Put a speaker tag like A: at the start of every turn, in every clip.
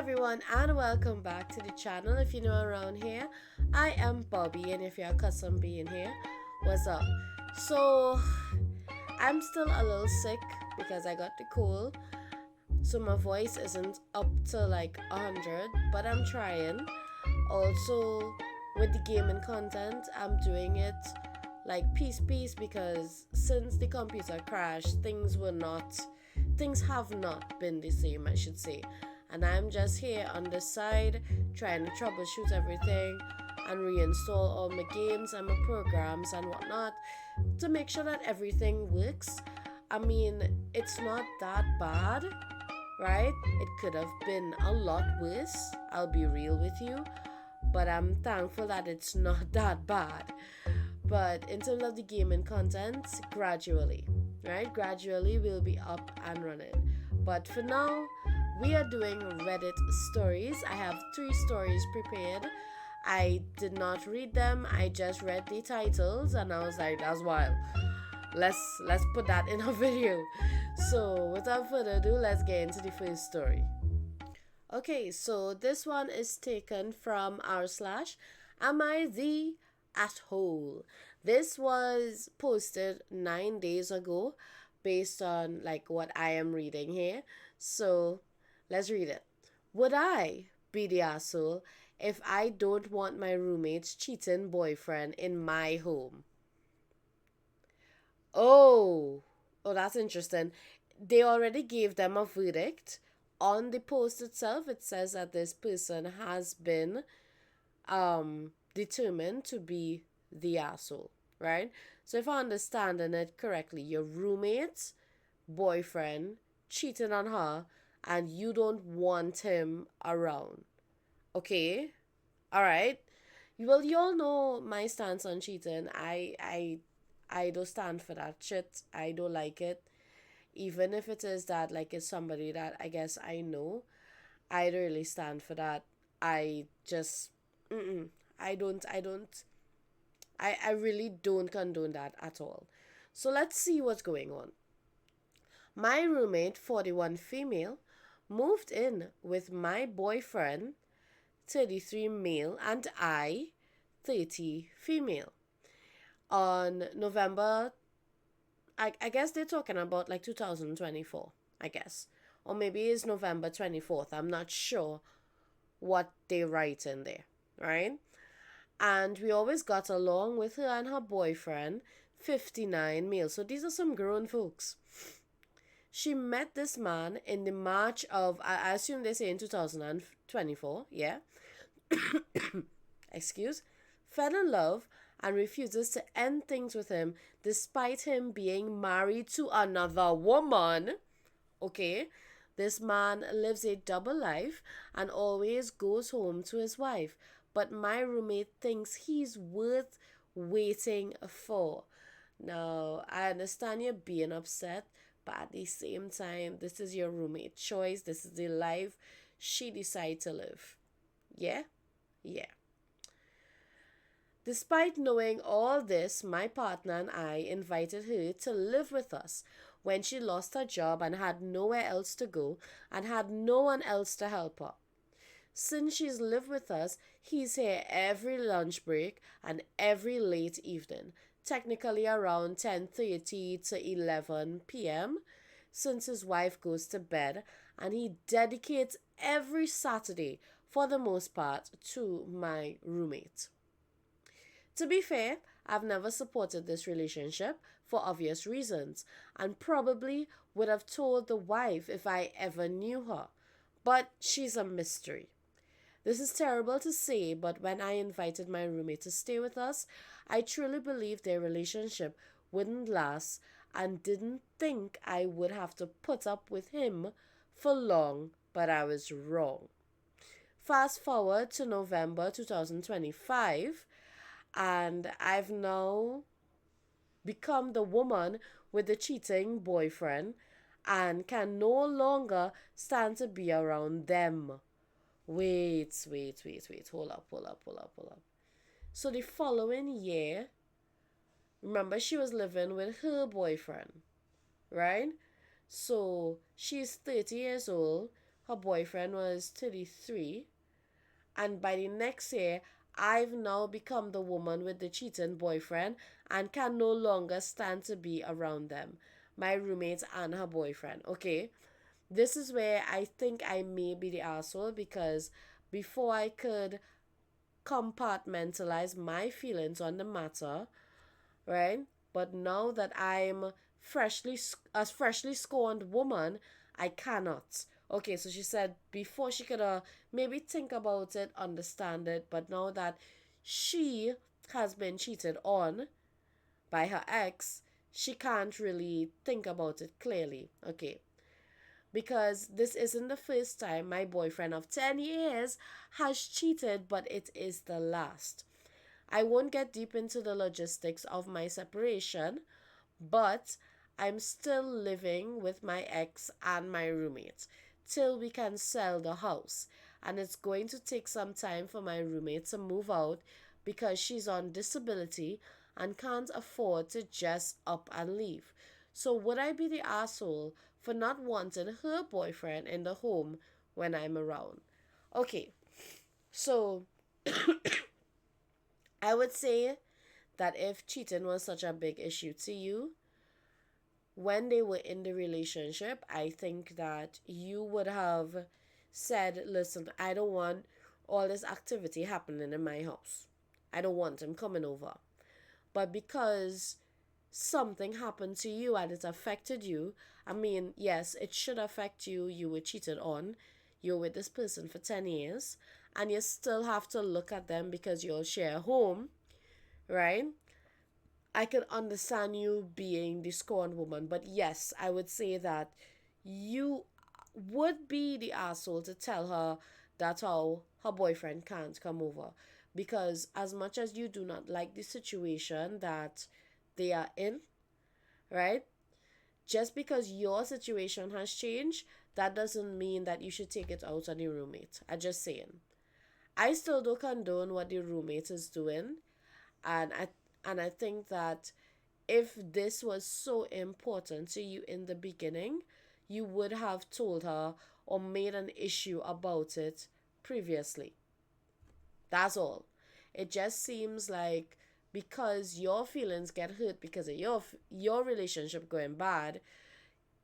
A: everyone, and welcome back to the channel. If you're new around here, I am Bobby, and if you're accustomed being here, what's up? So, I'm still a little sick because I got the cold, so my voice isn't up to like 100, but I'm trying. Also, with the gaming content, I'm doing it like piece because since the computer crashed, things have not been the same, I should say. And I'm just here on the side trying to troubleshoot everything and reinstall all my games and my programs and whatnot to make sure that everything works. I mean, it's not that bad, right? It could have been a lot worse, I'll be real with you, but I'm thankful that it's not that bad. But in terms of the gaming content, gradually, right? Gradually, we'll be up and running. But for now, we are doing Reddit stories. I have three stories prepared. I did not read them. I just read the titles, and I was like, "That's wild. Let's put that in a video." So without further ado, let's get into the first story. Okay, so this one is taken from r slash am I the at whole. This was posted 9 days ago based on like what I am reading here. So let's read it. Would I be the asshole if I don't want my roommate's cheating boyfriend in my home? Oh, oh, that's interesting. They already gave them a verdict. On the post itself, it says that this person has been determined to be the asshole, right? So if I understand it correctly, your roommate's boyfriend cheating on her and you don't want him around. Okay? All right. Well, you all know my stance on cheating. I don't stand for that shit. I don't like it. Even if it is that like it's somebody that I guess I know, I don't really stand for that. I just mm-mm, I really don't condone that at all. So let's see what's going on. My roommate, 41 female, moved in with my boyfriend, 33 male, and I, 30 female. On November, I guess they're talking about like 2024, I guess. Or maybe it's November 24th. I'm not sure what they write in there, right? And we always got along with her and her boyfriend, 59 male. So these are some grown folks. She met this man in the March of, I assume they say in 2024, yeah? Excuse, fell in love and refuses to end things with him despite him being married to another woman. Okay, this man lives a double life and always goes home to his wife, but my roommate thinks he's worth waiting for. Now, I understand you're being upset, but at the same time, this is your roommate choice. This is the life she decided to live. Yeah? Yeah. Despite knowing all this, my partner and I invited her to live with us when she lost her job and had nowhere else to go and had no one else to help her. Since she's lived with us, he's here every lunch break and every late evening, technically around 10:30 to 11 p.m. since his wife goes to bed, and he dedicates every Saturday for the most part to my roommate. To be fair, I've never supported this relationship for obvious reasons and probably would have told the wife if I ever knew her. But she's a mystery. This is terrible to say, but when I invited my roommate to stay with us, I truly believed their relationship wouldn't last and didn't think I would have to put up with him for long, but I was wrong. Fast forward to November 2025, and I've now become the woman with the cheating boyfriend and can no longer stand to be around them. Wait. Hold up. So the following year, remember she was living with her boyfriend, right? So she's 30 years old. her boyfriend was 33, and by the next year, I've now become the woman with the cheating boyfriend and can no longer stand to be around them, my roommates and her boyfriend. Okay, this is where I think I may be the asshole, because before I could compartmentalize my feelings on the matter, right? But now that I'm a freshly scorned woman, I cannot. Okay, so she said before she could maybe think about it, understand it, but now that she has been cheated on by her ex, she can't really think about it clearly. Okay, because this isn't the first time my boyfriend of 10 years has cheated, but it is the last. I won't get deep into the logistics of my separation, but I'm still living with my ex and my roommate till we can sell the house. And it's going to take some time for my roommate to move out because she's on disability and can't afford to just up and leave. So, would I be the asshole for not wanting her boyfriend in the home when I'm around? Okay, so I would say that if cheating was such a big issue to you, when they were in the relationship, I think that you would have said, listen, I don't want all this activity happening in my house. I don't want him coming over. But because something happened to you and it affected you, I mean, yes, it should affect you. You were cheated on. You're with this person for 10 years, and you still have to look at them because you'll share a home, right? I can understand you being the scorned woman, but yes, I would say that you would be the asshole to tell her that how her boyfriend can't come over. Because as much as you do not like the situation that they are in, right? Just because your situation has changed, that doesn't mean that you should take it out on your roommate. I'm just saying. I still don't condone what the roommate is doing, and I think that if this was so important to you in the beginning, you would have told her or made an issue about it previously. That's all. It just seems like because your feelings get hurt because of your relationship going bad,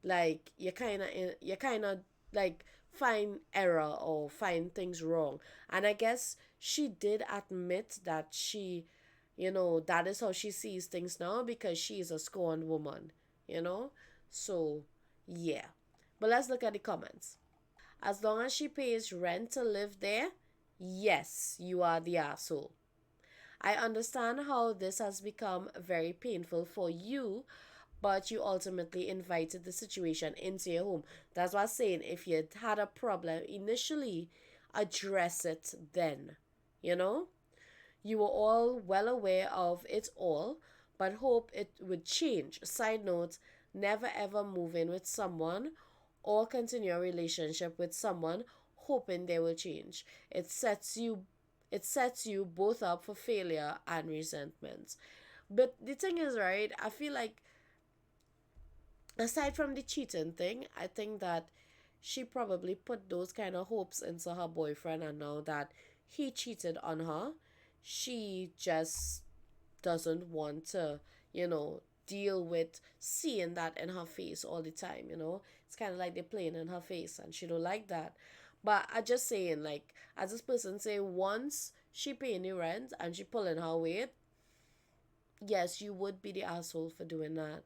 A: like you kind of like find error or find things wrong. And I guess she did admit that that is how she sees things now because she is a scorned woman, you know? So, yeah. But let's look at the comments. As long as she pays rent to live there, yes, you are the asshole. I understand how this has become very painful for you, but you ultimately invited the situation into your home. That's what I'm saying. If you had a problem initially, address it then. You know? You were all well aware of it all, but hope it would change. Side note, never ever move in with someone or continue a relationship with someone hoping they will change. It sets you both up for failure and resentment. But the thing is, right, I feel like aside from the cheating thing, I think that she probably put those kind of hopes into her boyfriend, and now that he cheated on her, she just doesn't want to, deal with seeing that in her face all the time. It's kind of like they're playing in her face and she don't like that. But I just saying, like, as this person say, once she paying the rent and she pulling her weight, yes, you would be the asshole for doing that.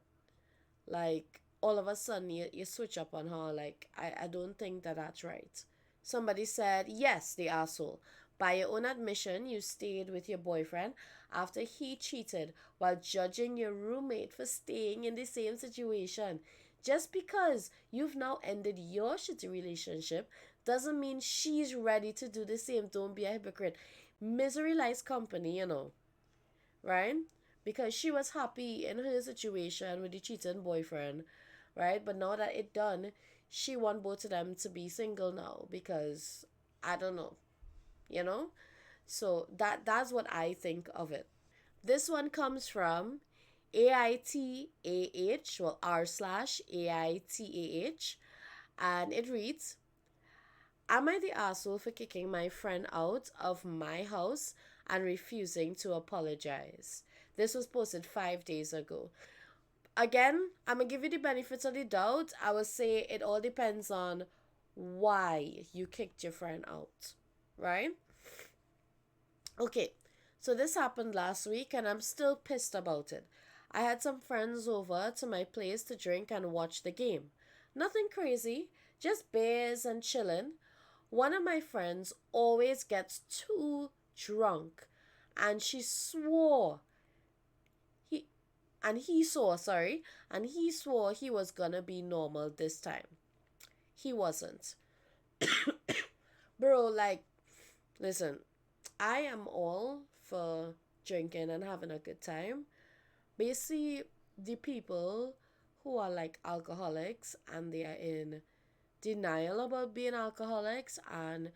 A: Like, all of a sudden you switch up on her. Like, I don't think that that's right. Somebody said, yes, the asshole. By your own admission, you stayed with your boyfriend after he cheated while judging your roommate for staying in the same situation. Just because you've now ended your shitty relationship doesn't mean she's ready to do the same. Don't be a hypocrite. Misery likes company, right? Because she was happy in her situation with the cheating boyfriend, right? But now that it done, she want both of them to be single now because I don't know, you know? So that's what I think of it. This one comes from AITAH, well, r slash AITAH, and it reads, Am I the asshole for kicking my friend out of my house and refusing to apologize? This was posted 5 days ago. Again, I'm gonna give you the benefits of the doubt. I would say it all depends on why you kicked your friend out, right? Okay, so this happened last week and I'm still pissed about it. I had some friends over to my place to drink and watch the game. Nothing crazy, just beers and chilling. One of my friends always gets too drunk and she swore he he swore, sorry, and he swore he was gonna be normal this time. He wasn't. Bro, like, listen, I am all for drinking and having a good time. Basically, the people who are like alcoholics and they are in denial about being alcoholics and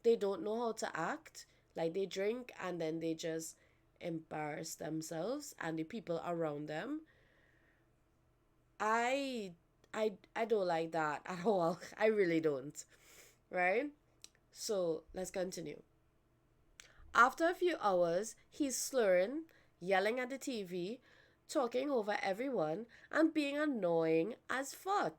A: they don't know how to act, like they drink and then they just embarrass themselves and the people around them. I I don't like that at all. I really don't. Right? So let's continue. After a few hours, he's slurring, yelling at the TV, talking over everyone, and being annoying as fuck.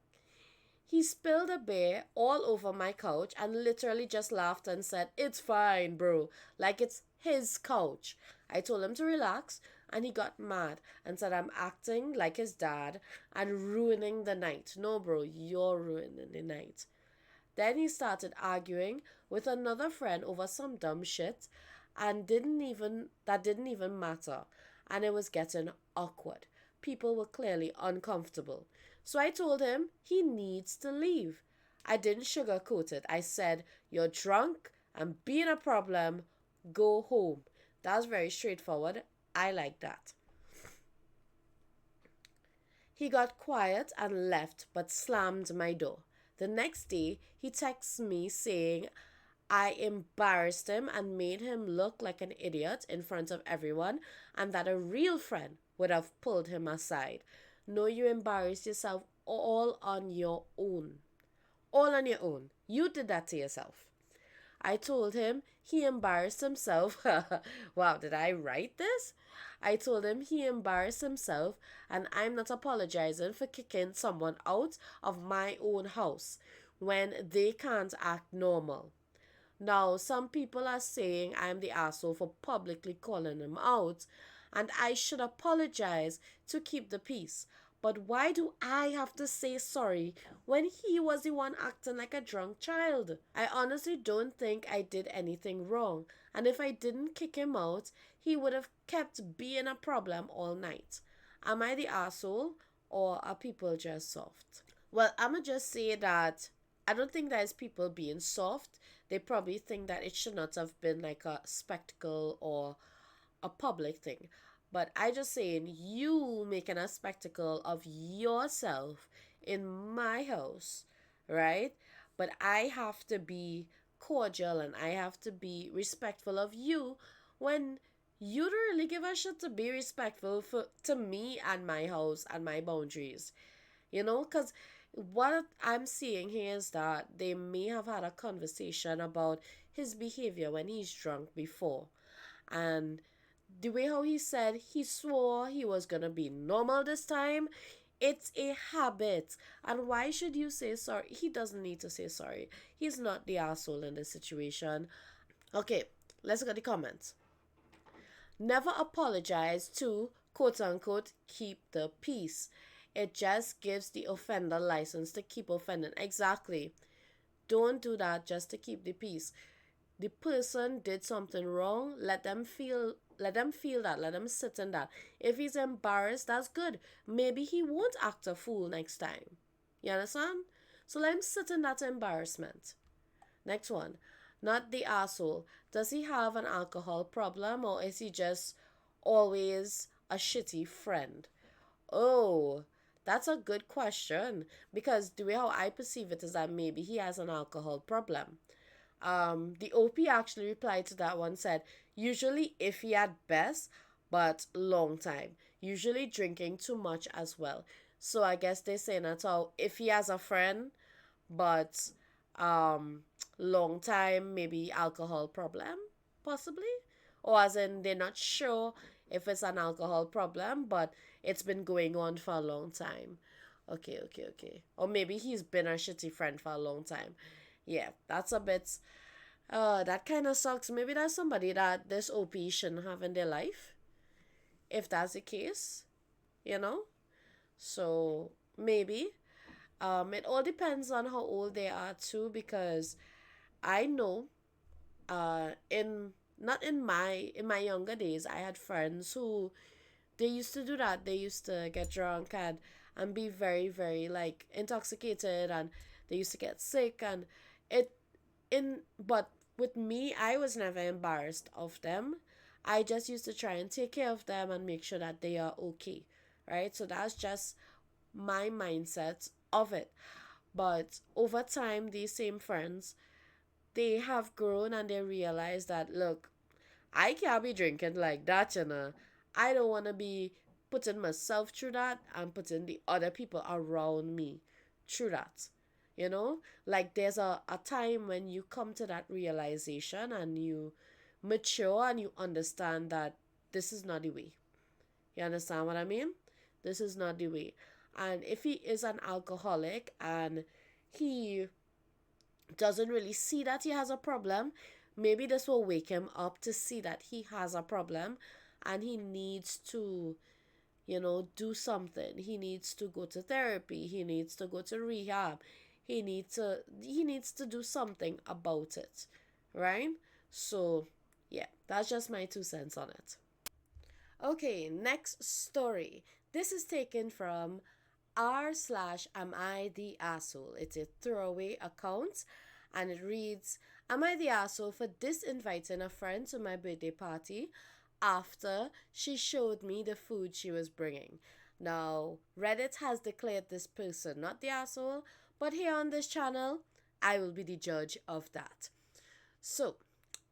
A: He spilled a beer all over my couch and literally just laughed and said, "It's fine, bro." Like it's his couch. I told him to relax and he got mad and said I'm acting like his dad and ruining the night. No, bro, you're ruining the night. Then he started arguing with another friend over some dumb shit and didn't even matter. And it was getting awkward. People were clearly uncomfortable. So I told him he needs to leave. I didn't sugarcoat it. I said, "You're drunk and being a problem. Go home." That's very straightforward. I like that. He got quiet and left, but slammed my door. The next day, he texts me saying I embarrassed him and made him look like an idiot in front of everyone, and that a real friend would have pulled him aside. No, you embarrassed yourself all on your own. All on your own. You did that to yourself. I told him he embarrassed himself. Wow, did I write this? I told him he embarrassed himself and I'm not apologizing for kicking someone out of my own house when they can't act normal. Now, some people are saying I'm the asshole for publicly calling him out and I should apologize to keep the peace. But why do I have to say sorry when he was the one acting like a drunk child? I honestly don't think I did anything wrong. And if I didn't kick him out, he would have kept being a problem all night. Am I the asshole or are people just soft? Well, I'ma just say that I don't think that is people being soft. They probably think that it should not have been like a spectacle or a public thing. But I just saying you making a spectacle of yourself in my house, right? But I have to be cordial and I have to be respectful of you when you don't really give a shit to be respectful for to me and my house and my boundaries. Because what I'm seeing here is that they may have had a conversation about his behavior when he's drunk before. And the way how he said he swore he was gonna be normal this time, it's a habit. And why should you say sorry? He doesn't need to say sorry. He's not the asshole in this situation. Okay, let's look at the comments. Never apologize to quote unquote keep the peace. It just gives the offender license to keep offending. Exactly. Don't do that just to keep the peace. The person did something wrong, let them feel that, let them sit in that. If he's embarrassed, that's good. Maybe he won't act a fool next time. You understand? So let him sit in that embarrassment. Next one. Not the asshole. Does he have an alcohol problem or is he just always a shitty friend? Oh, that's a good question because the way how I perceive it is that maybe he has an alcohol problem. The OP actually replied to that one, said, usually iffy at best, but long time. Usually drinking too much as well. So I guess they're saying that, oh, if he has a friend, but um long time maybe alcohol problem, possibly, or as in they're not sure if it's an alcohol problem, but it's been going on for a long time. Okay, okay, okay. Or maybe he's been a shitty friend for a long time. Yeah, that's a bit that kind of sucks. Maybe that's somebody that this OP shouldn't have in their life, if that's the case, you know? So maybe. It all depends on how old they are too, because I know in not in my younger days, I had friends who they used to do that. They used to get drunk and be very, very like intoxicated, and they used to get sick, and it in but with me, I was never embarrassed of them. I just used to try and take care of them and make sure that they are okay, right? So that's just my mindset of it. But over time, these same friends, they have grown and they realize that, look, I can't be drinking like that, you know. I don't want to be putting myself through that and putting the other people around me through that. You know, like there's a time when you come to that realization and you mature and you understand that this is not the way. You understand what I mean? This is not the way. And if he is an alcoholic and he doesn't really see that he has a problem, maybe this will wake him up to see that he has a problem and he needs to, do something. He needs to go to therapy, he needs to go to rehab. He needs to do something about it, right? So, yeah, that's just my 2 cents on it. Okay, next story. This is taken from r slash am I the asshole. It's a throwaway account and it reads, am I the asshole for disinviting a friend to my birthday party after she showed me the food she was bringing? Now, Reddit has declared this person not the asshole, but here on this channel, I will be the judge of that. So,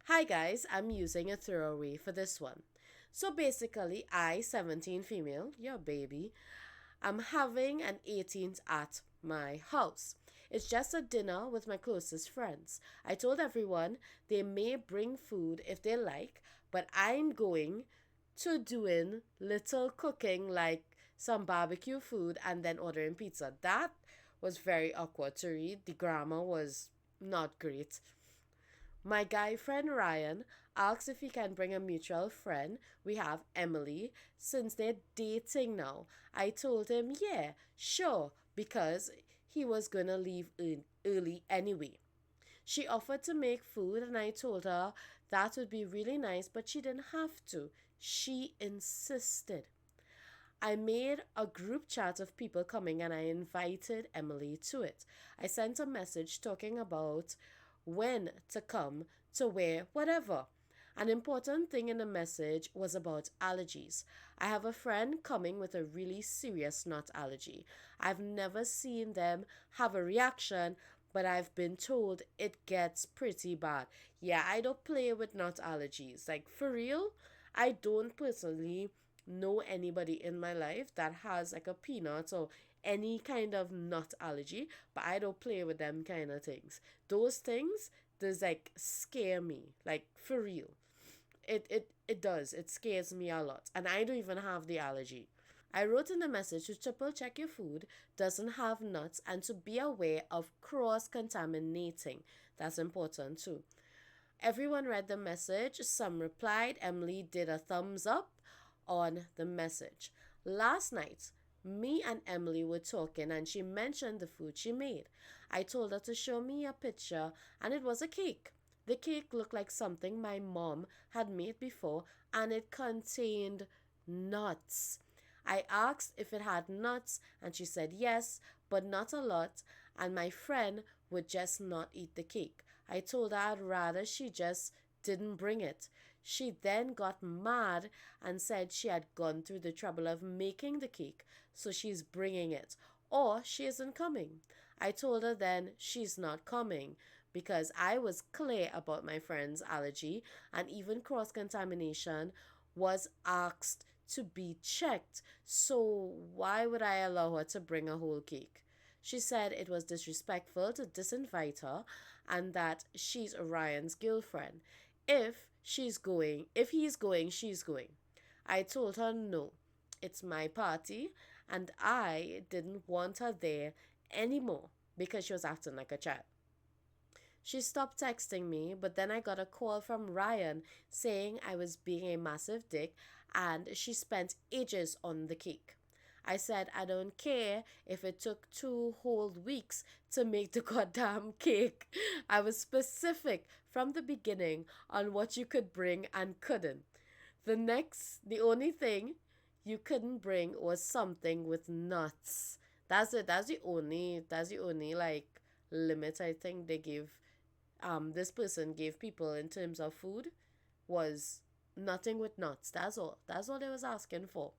A: hi guys, I'm using a throwaway for this one. So basically, I, 17 female, your baby, I'm having an 18th at my house. It's just a dinner with my closest friends. I told everyone they may bring food if they like, but I'm going to doing little cooking like some barbecue food and then ordering pizza. That was very awkward to read. The grammar was not great. My guy friend Ryan asks if he can bring a mutual friend. We have Emily, since they're dating now. I told him, yeah, sure, because he was gonna leave early anyway. She offered to make food, and I told her that would be really nice, but she didn't have to. She insisted. I made a group chat of people coming and I invited Emily to it. I sent a message talking about when to come to wear whatever. An important thing in the message was about allergies. I have a friend coming with a really serious nut allergy. I've never seen them have a reaction, but I've been told it gets pretty bad. Yeah, I don't play with nut allergies. Like, for real, I don't personally know anybody in my life that has like a peanut or any kind of nut allergy, but I don't play with them kind of things. Those things does like scare me, like for real. It does. It scares me a lot, and I don't even have the allergy. I wrote in the message to triple check your food doesn't have nuts and to be aware of cross contaminating. That's important too. Everyone read the message. Some replied. Emily did a thumbs up on the message. Last night, me and Emily were talking and she mentioned the food she made. I told her to show me a picture and it was a cake. The cake looked like something my mom had made before and it contained nuts. I asked if it had nuts and she said yes, but not a lot, and my friend would just not eat the cake. I told her I'd rather she just didn't bring it. She then got mad and said she had gone through the trouble of making the cake, so she's bringing it, or she isn't coming. I told her then she's not coming because I was clear about my friend's allergy and even cross contamination was asked to be checked. So why would I allow her to bring a whole cake? She said it was disrespectful to disinvite her and that she's Ryan's girlfriend. If he's going, she's going. I told her no, it's my party and I didn't want her there anymore because she was acting like a child. She stopped texting me, but then I got a call from Ryan saying I was being a massive dick and she spent ages on the cake. I said I don't care if it took 2 whole weeks to make the goddamn cake. I was specific from the beginning on what you could bring and couldn't. The only thing you couldn't bring was something with nuts. That's it. That's the only like limit I think they give this person gave people in terms of food was nothing with nuts. That's all they was asking for.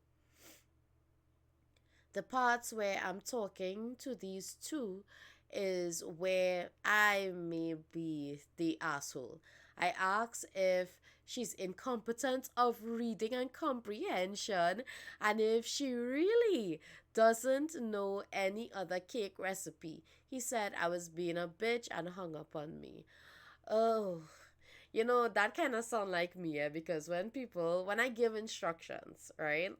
A: The parts where I'm talking to these two is where I may be the asshole. I ask if she's incompetent of reading and comprehension and if she really doesn't know any other cake recipe. He said I was being a bitch and hung up on me. Oh, that kind of sound like me, because when I give instructions, right?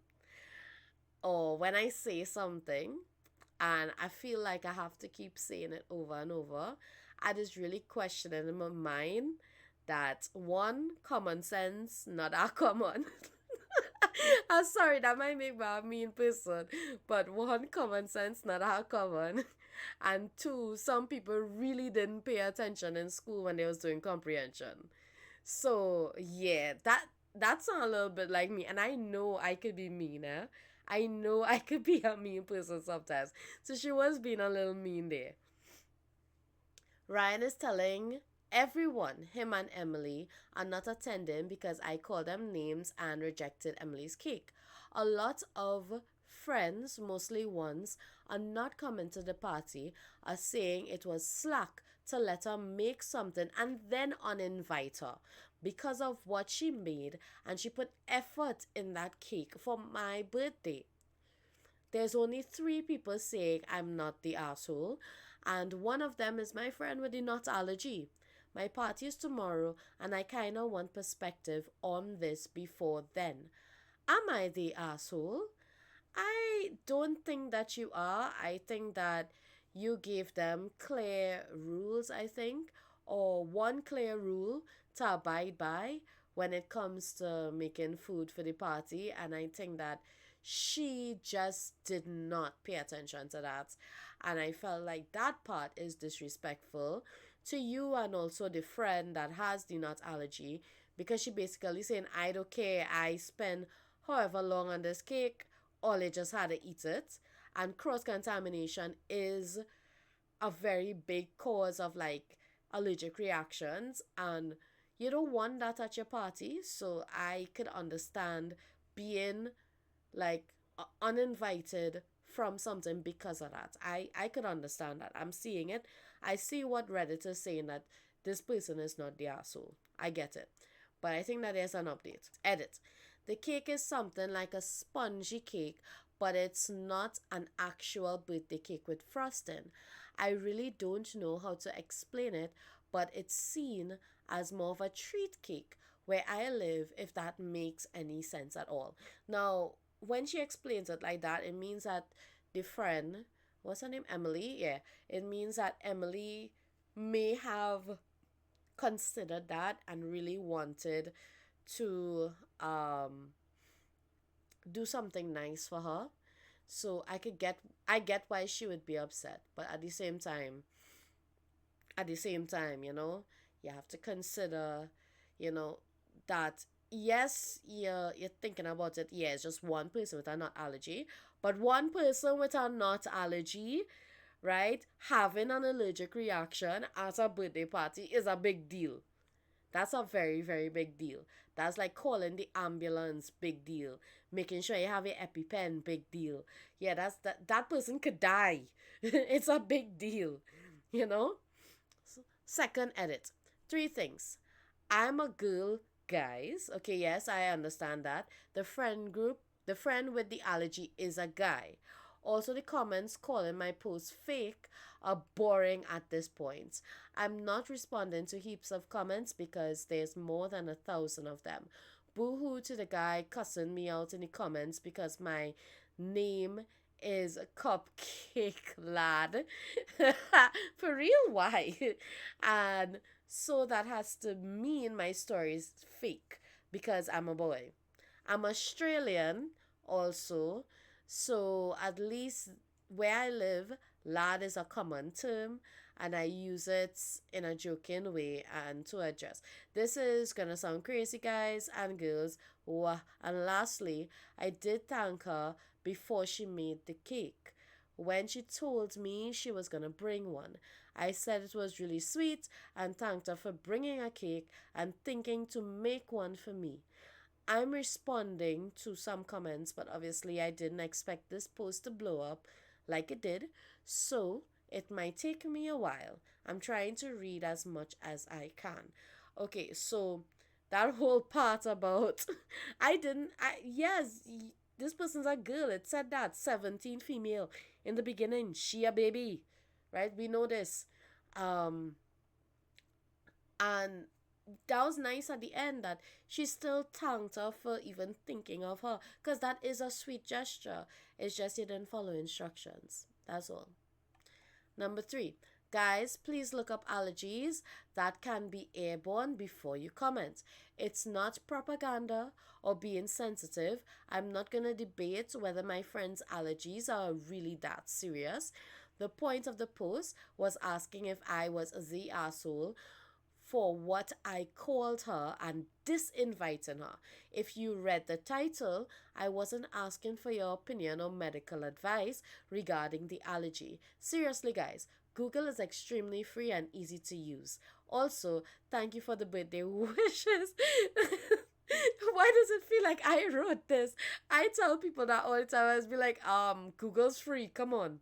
A: Or when I say something and I feel like I have to keep saying it over and over, I just really questioning in my mind that one, common sense, not that common. I'm sorry, that might make me a mean person, but one, common sense, not that common. And two, some people really didn't pay attention in school when they was doing comprehension. So yeah, that sounds a little bit like me, and I know I could be mean, eh? I know I could be a mean person sometimes. So she was being a little mean there. Ryan is telling everyone him and Emily are not attending because I called them names and rejected Emily's cake. A lot of friends, mostly ones, are not coming to the party, are saying it was slack to let her make something and then uninvite her because of what she made and she put effort in that cake for my birthday. There's only three people saying I'm not the asshole, and one of them is my friend with the nut allergy. My party is tomorrow, and I kinda want perspective on this before then. Am I the asshole? I don't think that you are. I think that you gave them clear rules, I think, or one clear rule to abide by when it comes to making food for the party. And I think that she just did not pay attention to that. And I felt like that part is disrespectful to you and also the friend that has the nut allergy because she basically saying, I don't care, I spend however long on this cake, all they just had to eat it. And cross contamination is a very big cause of like allergic reactions, and you don't want that at your party. So I could understand being like uninvited from something because of that. I could understand that. I'm seeing it. I see what Reddit is saying, that this person is not the asshole. I get it. But I think that there's an update. Edit. The cake is something like a spongy cake, but it's not an actual birthday cake with frosting. I really don't know how to explain it, but it's seen as more of a treat cake where I live, if that makes any sense at all. Now, when she explains it like that, it means that the friend, what's her name? Emily? Yeah. It means that Emily may have considered that and really wanted to do something nice for her. So I get why she would be upset, but at the same time, you have to consider, you know, that yes, you're thinking about it. Yeah, it's just one person with a nut allergy, but one person with a nut allergy, right, having an allergic reaction at a birthday party is a big deal. That's a very, very big deal. That's like calling the ambulance, big deal. Making sure you have your EpiPen, big deal. Yeah, that person could die. It's a big deal, you know? Second edit. Three things. I'm a girl, guys. Okay, yes, I understand that. The friend with the allergy is a guy. Also, the comments calling my post fake are boring at this point. I'm not responding to heaps of comments because there's more than 1,000 of them. Boo hoo to the guy cussing me out in the comments because my name is Cupcake Lad. For real, why? And so that has to mean my story is fake because I'm a boy. I'm Australian also, so at least where I live, lad is a common term and I use it in a joking way and to address. This is gonna sound crazy, guys and girls. And lastly, I did thank her before she made the cake. When she told me she was gonna bring one, I said it was really sweet and thanked her for bringing a cake and thinking to make one for me. I'm responding to some comments, but obviously I didn't expect this post to blow up like it did, so it might take me a while. I'm trying to read as much as I can. Okay, so that whole part about yes, this person's a girl. It said that 17 female in the beginning. She a baby, right? We know this. Um, and that was nice at the end that she still thanked her for even thinking of her because that is a sweet gesture. It's just you didn't follow instructions. That's all. Number three, guys, please look up allergies that can be airborne before you comment. It's not propaganda or being sensitive. I'm not going to debate whether my friend's allergies are really that serious. The point of the post was asking if I was the asshole for what I called her and disinviting her. If you read the title, I wasn't asking for your opinion or medical advice regarding the allergy. Seriously, guys, Google is extremely free and easy to use. Also, thank you for the birthday wishes. Why does it feel like I wrote this? I tell people that all the time. I was be like, Google's free. Come on.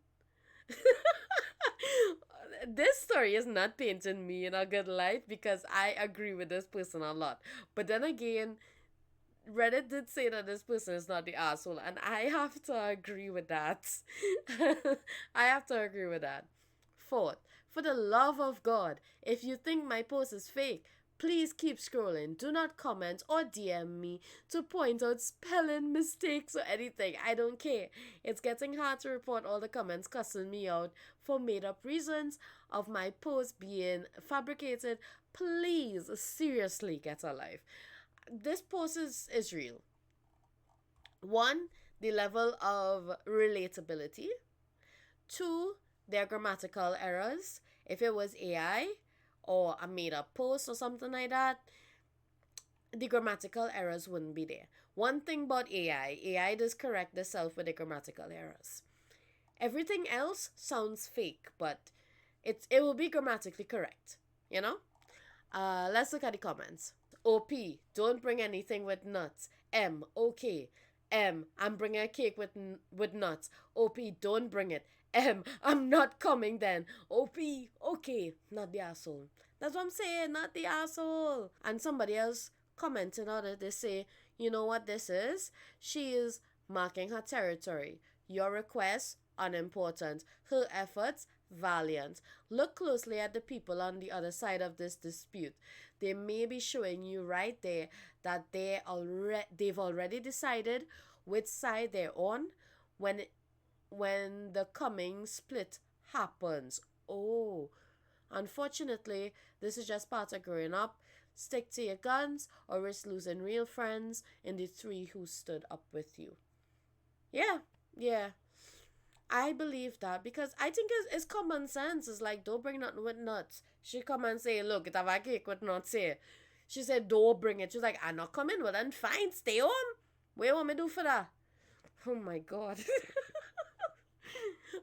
A: This story is not painting me in a good light because I agree with this person a lot. But then again, Reddit did say that this person is not the asshole, and I have to agree with that. I have to agree with that. Fourth, for the love of God, if you think my post is fake, please keep scrolling. Do not comment or DM me to point out spelling mistakes or anything. I don't care. It's getting hard to report all the comments cussing me out for made up reasons of my post being fabricated. Please, seriously, get a life. This post is real. One, the level of relatability. Two, their grammatical errors. If it was AI or a made up post or something like that, the grammatical errors wouldn't be there. One thing about AI does correct itself with the grammatical errors. Everything else sounds fake, but it will be grammatically correct, you know? Let's look at the comments. OP, don't bring anything with nuts. M, okay. M, I'm bringing a cake with nuts. OP, don't bring it. M, I'm not coming then. OP, okay. Not the asshole. That's what I'm saying, not the asshole. And somebody else commenting on it, they say, you know what this is? She is marking her territory. Your request, unimportant. Her efforts, valiant. Look closely at the people on the other side of this dispute. They may be showing you right there that they've already decided which side they're on when the coming split happens. Oh, unfortunately, this is just part of growing up. Stick to your guns or risk losing real friends in the three who stood up with you. Yeah, yeah. I believe that because I think it's common sense. It's like, don't bring nothing with nuts. She come and say, look, it have a cake with nuts here. She said, don't bring it. She's like, I'm not coming. Well, then fine, stay home. What you want me to do for that? Oh my God.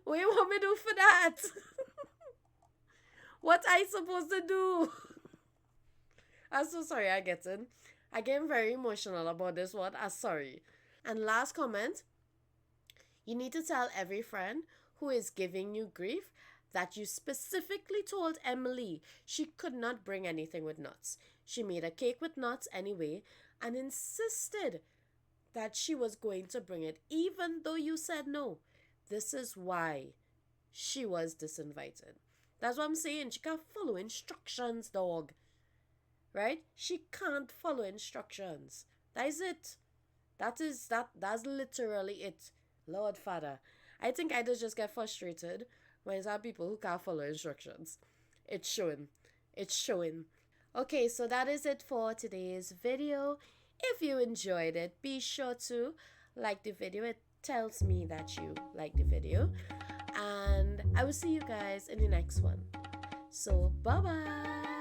A: What you want me to do for that? What I supposed to do? I'm so sorry, I get it. I get very emotional about this one. I'm sorry. And last comment, you need to tell every friend who is giving you grief that you specifically told Emily she could not bring anything with nuts. She made a cake with nuts anyway and insisted that she was going to bring it even though you said no. This is why she was disinvited. That's what I'm saying. She can't follow instructions, dog. Right? She can't follow instructions. That is it. That's literally it. Lord Father. I think I just get frustrated when it's have people who can't follow instructions. It's showing. It's showing. Okay, so that is it for today's video. If you enjoyed it, be sure to like the video. It tells me that you like the video. And I will see you guys in the next one. So, bye bye.